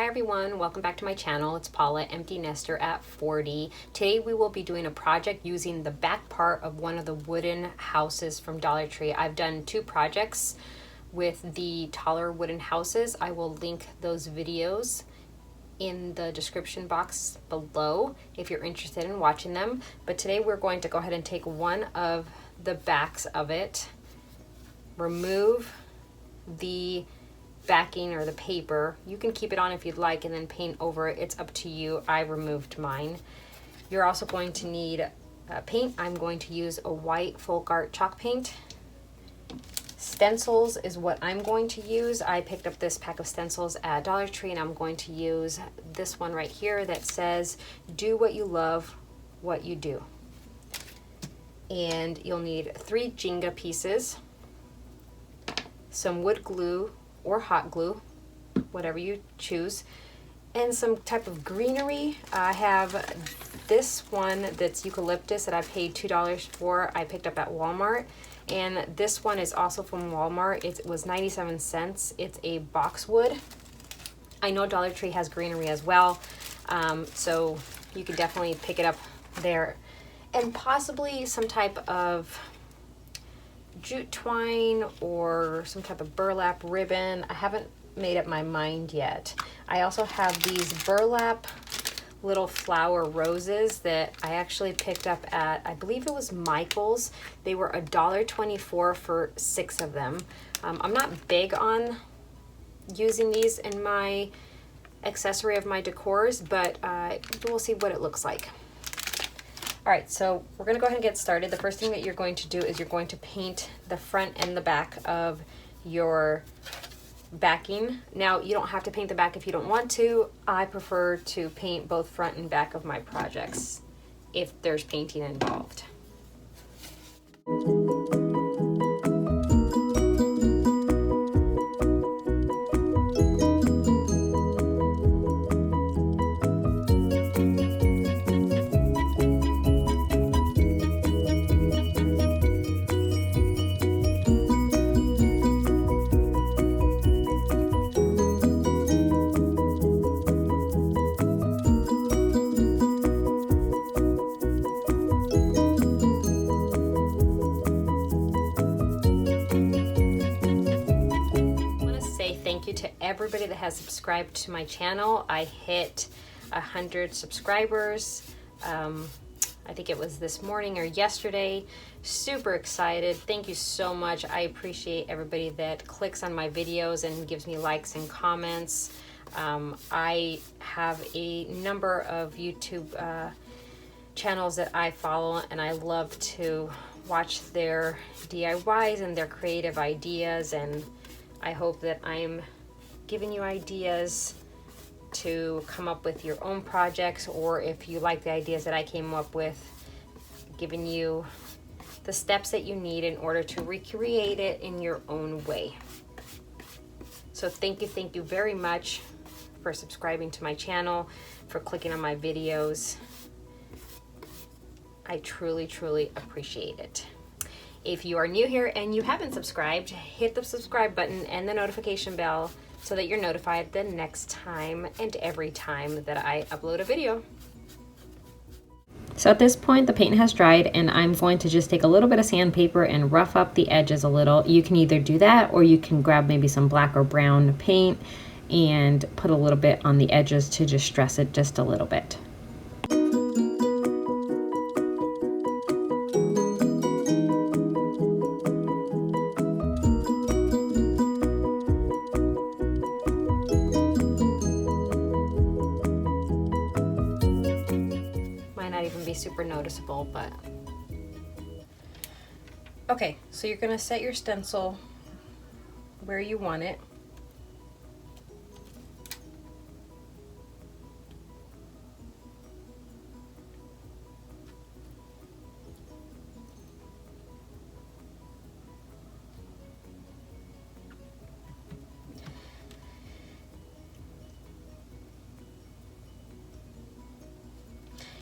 everyone, welcome back to my channel. It's Paula, Empty Nester at 40. Today we will be doing a project using the back part of one of the wooden houses from Dollar Tree. I've done two projects with the taller wooden houses. I will link those videos in the description box below if you're interested in watching them. But today we're going to go ahead and take one of the backs of it, remove the backing or the paper. You can keep it on if you'd like and then paint over it. It's up to you. I removed mine. You're also going to need paint. I'm going to use a white folk art chalk paint. Stencils is what I'm going to use. I picked up this pack of stencils at Dollar Tree and I'm going to use this one right here that says, "Do what you love, what you do." And you'll need 3 Jenga pieces, some wood glue or hot glue, whatever you choose, and some type of greenery. I have this one that's eucalyptus that I paid $2 for. I picked up at Walmart, and this one is also from Walmart. It was 97 cents. It's a boxwood. I know Dollar Tree has greenery as well, so you can definitely pick it up there. And possibly some type of jute twine or some type of burlap ribbon. I haven't made up my mind yet. I also have these burlap little flower roses that I actually picked up at, I believe it was Michael's. They were $1.24 for 6 of them. I'm not big on using these in my accessory of my decors, but we'll see what it looks like. All right, so we're gonna go ahead and get started. The first thing that you're going to do is you're going to paint the front and the back of your backing. Now, you don't have to paint the back if you don't want to. I prefer to paint both front and back of my projects if there's painting involved. To everybody that has subscribed to my channel. I hit 100 subscribers. I think it was this morning or yesterday. Super excited. Thank you so much. I appreciate everybody that clicks on my videos and gives me likes and comments. I have a number of YouTube channels that I follow, and I love to watch their DIYs and their creative ideas, and I hope that I'm giving you ideas to come up with your own projects, or if you like the ideas that I came up with, giving you the steps that you need in order to recreate it in your own way. So thank you very much for subscribing to my channel, for clicking on my videos. I truly appreciate it. If you are new here and you haven't subscribed, hit the subscribe button and the notification bell so that you're notified the next time and every time that I upload a video. So at this point, the paint has dried, and I'm going to just take a little bit of sandpaper and rough up the edges a little. You can either do that, or you can grab maybe some black or brown paint and put a little bit on the edges to just stress it just a little bit. Be super noticeable, but okay, so you're gonna set your stencil where you want it.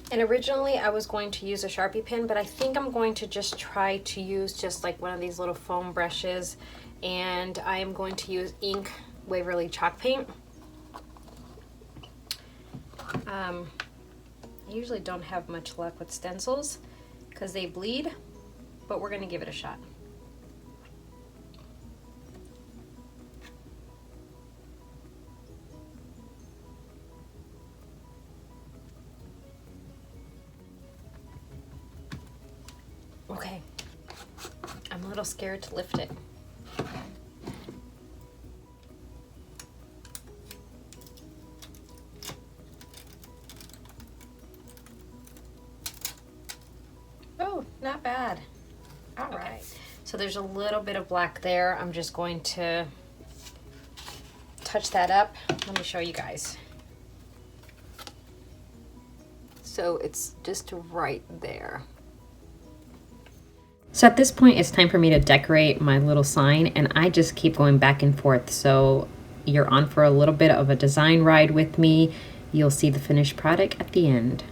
And originally I was going to use a Sharpie pen, but I think I'm going to just try to use just like one of these little foam brushes, and I am going to use ink Waverly chalk paint. I usually don't have much luck with stencils because they bleed, but we're gonna give it a shot. Okay, I'm a little scared to lift it. Oh, not bad. All right. So there's a little bit of black there. I'm just going to touch that up. Let me show you guys. So it's just right there. So at this point, it's time for me to decorate my little sign, and I just keep going back and forth. So you're on for a little bit of a design ride with me. You'll see the finished product at the end.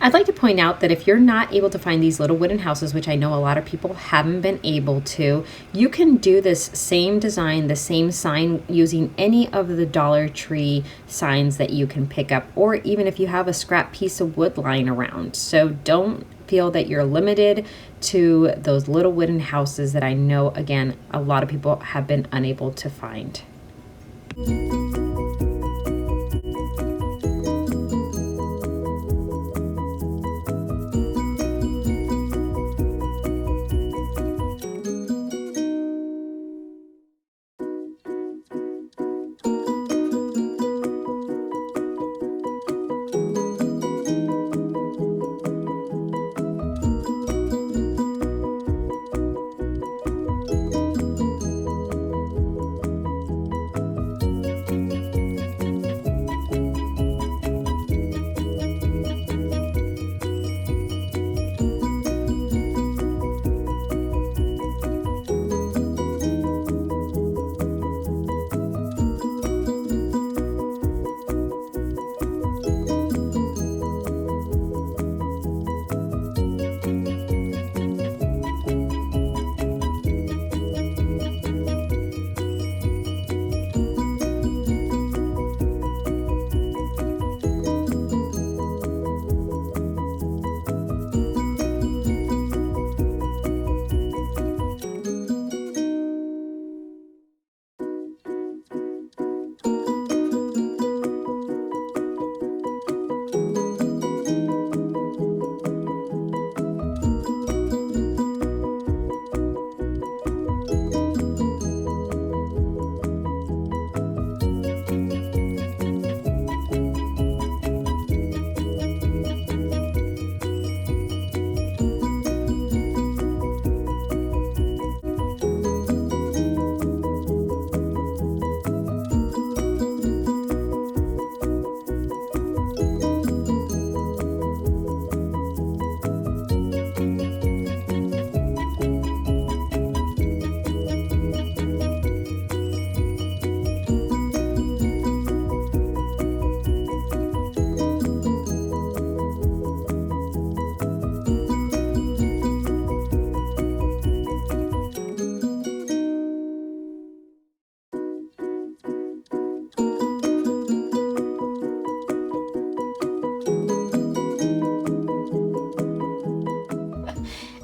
I'd like to point out that if you're not able to find these little wooden houses, which I know a lot of people haven't been able to, you can do this same design, the same sign, using any of the Dollar Tree signs that you can pick up, or even if you have a scrap piece of wood lying around. So don't feel that you're limited to those little wooden houses that I know, again, a lot of people have been unable to find.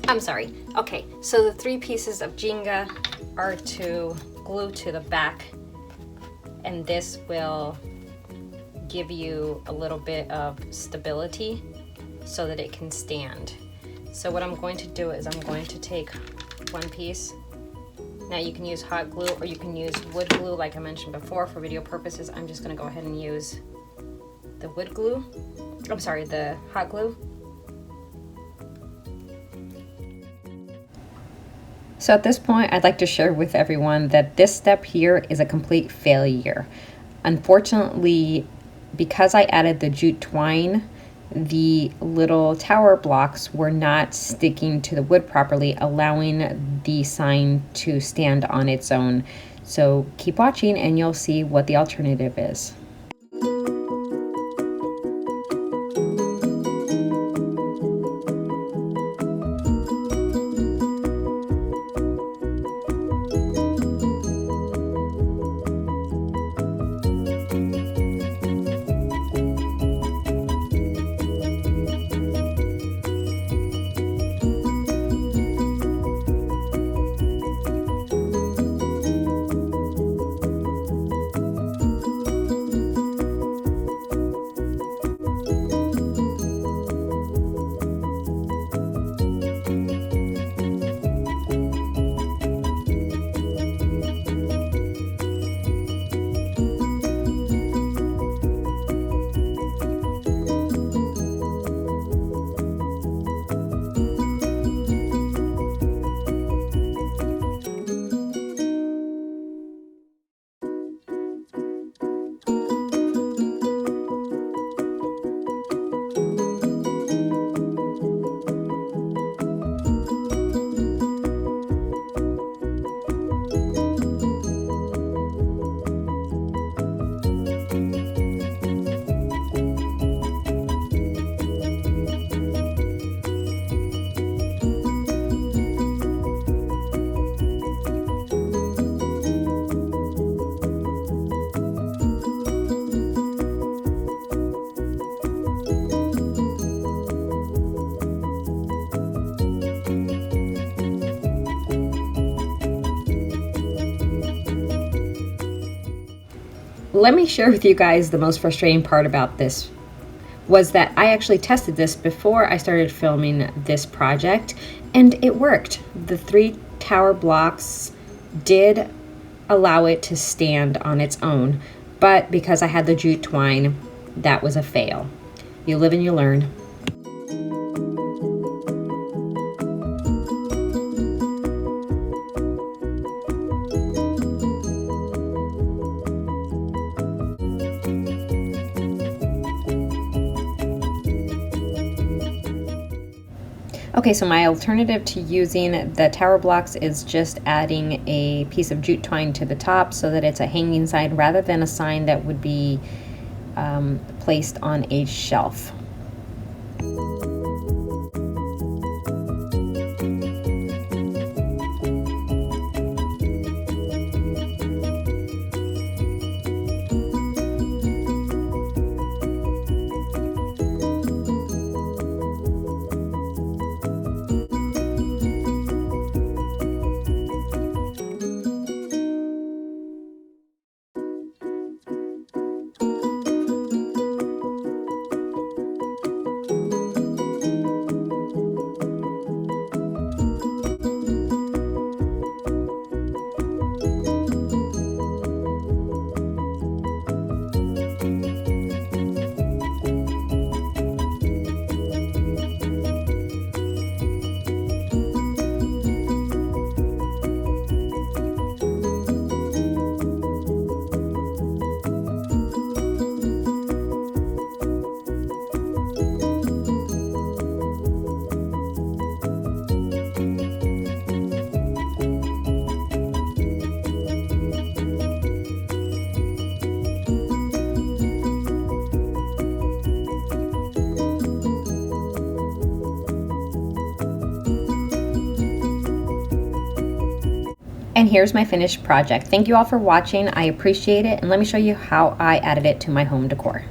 I'm sorry. Okay, so the 3 pieces of Jenga are to glue to the back, and this will give you a little bit of stability so that it can stand. So what I'm going to do is I'm going to take one piece. Now you can use hot glue or you can use wood glue like I mentioned before. For video purposes, I'm just going to go ahead and use the wood glue. I'm sorry, the hot glue. So at this point, I'd like to share with everyone that this step here is a complete failure. Unfortunately, because I added the jute twine, the little tower blocks were not sticking to the wood properly, allowing the sign to stand on its own. So keep watching and you'll see what the alternative is. Let me share with you guys the most frustrating part about this was that I actually tested this before I started filming this project, and it worked. The 3 tower blocks did allow it to stand on its own, but because I had the jute twine, that was a fail. You live and you learn. Okay, so my alternative to using the tower blocks is just adding a piece of jute twine to the top so that it's a hanging sign rather than a sign that would be placed on a shelf. And here's my finished project. Thank you all for watching. I appreciate it. And let me show you how I added it to my home decor.